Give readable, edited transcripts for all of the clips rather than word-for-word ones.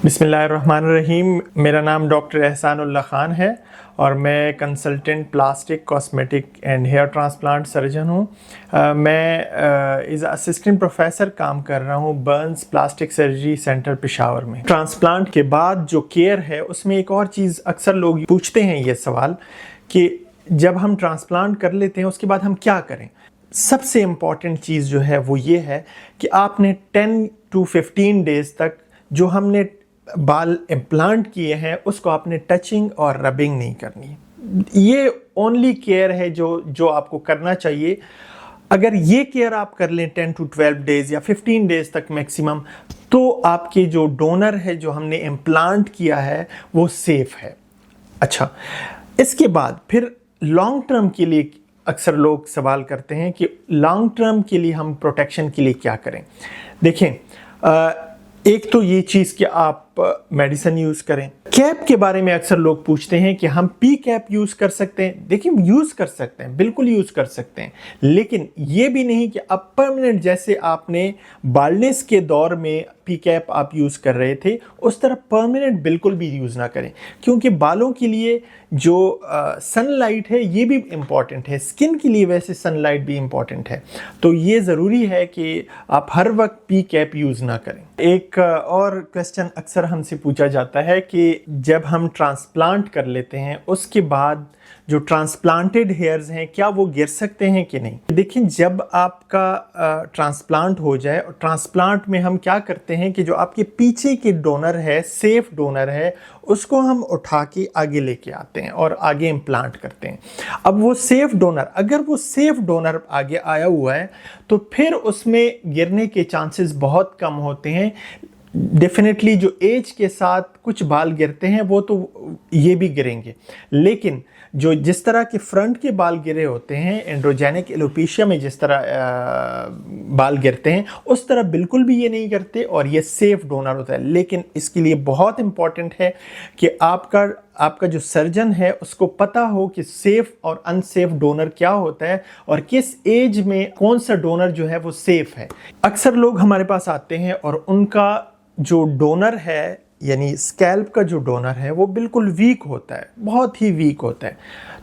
बिस्मिल्लाहिर्रहमानिर्रहीम। मेरा नाम डॉक्टर एहसानुल्लाह ख़ान है और मैं consultant plastic cosmetic and hair transplant surgeon हूँ। मैं एज असिस्टेंट प्रोफेसर काम कर रहा हूँ burns plastic surgery centre Peshawar में। ट्रांसप्लांट के बाद जो केयर है उसमें एक और चीज़ अक्सर लोग पूछते हैं ये सवाल कि जब हम ट्रांसप्लांट कर लेते हैं उसके बाद हम क्या करें। सबसे इम्पॉर्टेंट चीज़ जो है वो ये है कि आपने 10 to 15 डेज़ तक जो हमने बाल इम्प्लांट किए हैं उसको आपने टचिंग और रबिंग नहीं करनी। ये ओनली केयर है जो आपको करना चाहिए। अगर ये केयर आप कर लें 10 to 12 डेज़ या 15 डेज़ तक मैक्सिमम, तो आपके जो डोनर है जो हमने इम्प्लांट किया है वो सेफ़ है। अच्छा, इसके बाद फिर लॉन्ग टर्म के लिए अक्सर लोग सवाल करते हैं कि लॉन्ग टर्म के लिए हम प्रोटेक्शन के लिए क्या करें। देखें, एक तो ये चीज़ कि आप मेडिसिन यूज़ करें। कैप के बारे में अक्सर लोग पूछते हैं कि हम पी कैप यूज़ कर सकते हैं। देखिए, यूज़ कर सकते हैं, बिल्कुल यूज़ कर सकते हैं, लेकिन ये भी नहीं कि अब परमानेंट जैसे आपने बाल्डनेस के दौर में पी कैप आप यूज़ कर रहे थे उस तरह परमानेंट बिल्कुल भी यूज़ ना करें, क्योंकि बालों के लिए जो सनलाइट है ये भी इम्पॉर्टेंट है, स्किन के लिए वैसे सनलाइट भी इम्पॉर्टेंट है। तो ये ज़रूरी है कि आप हर वक्त पी कैप यूज़ ना करें। एक और क्वेश्चन अक्सर हमसे पूछा जाता है कि जब हम ट्रांसप्लांट कर लेते हैं उसके बाद जो ट्रांसप्लांटेड हेयर्स हैं क्या वो गिर सकते हैं कि नहीं। देखिए, जब आपका ट्रांसप्लांट हो जाए, और ट्रांसप्लांट में हम क्या करते हैं कि जो आपके पीछे के डोनर है, सेफ डोनर है, उसको हम उठा के आगे लेके आते हैं और आगे इम्प्लांट करते हैं। अब वो सेफ डोनर, अगर वो सेफ डोनर आगे आया हुआ है तो फिर उसमें गिरने के चांसेस बहुत कम होते हैं। डेफिनेटली जो एज के साथ कुछ बाल गिरते हैं वो तो ये भी गिरेंगे, लेकिन जो जिस तरह के फ्रंट के बाल गिरे होते हैं, एंड्रोजेनिक एलोपेशिया में जिस तरह बाल गिरते हैं उस तरह बिल्कुल भी ये नहीं करते और ये सेफ डोनर होता है। लेकिन इसके लिए बहुत इम्पॉर्टेंट है कि आपका जो सर्जन है उसको पता हो कि सेफ और अनसेफ डोनर क्या होता है और किस एज में कौन सा डोनर जो है वो सेफ है। अक्सर लोग हमारे पास आते हैं और उनका जो डोनर है, यानी स्कैल्प का जो डोनर है, वो बिल्कुल वीक होता है, बहुत ही वीक होता है।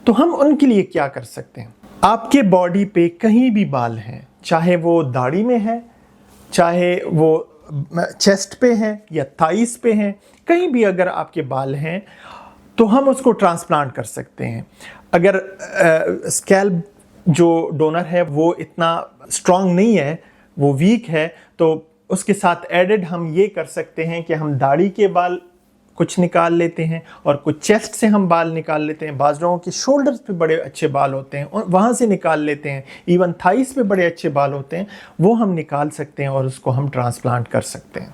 तो हम उनके लिए क्या कर सकते हैं। आपके बॉडी पे कहीं भी बाल हैं, चाहे वो दाढ़ी में है, चाहे वो चेस्ट पे हैं या थाइस पे हैं, कहीं भी अगर आपके बाल हैं तो हम उसको ट्रांसप्लांट कर सकते हैं। अगर स्कैल्प जो डोनर है वो इतना स्ट्रॉन्ग नहीं है, वो वीक है, तो उसके साथ एडेड हम ये कर सकते हैं कि हम दाढ़ी के बाल कुछ निकाल लेते हैं और कुछ चेस्ट से हम बाल निकाल लेते हैं। बाज़ लोगों के शोल्डर्स पे बड़े अच्छे बाल होते हैं और वहाँ से निकाल लेते हैं। इवन थाइस पे बड़े अच्छे बाल होते हैं, वो हम निकाल सकते हैं और उसको हम ट्रांसप्लांट कर सकते हैं।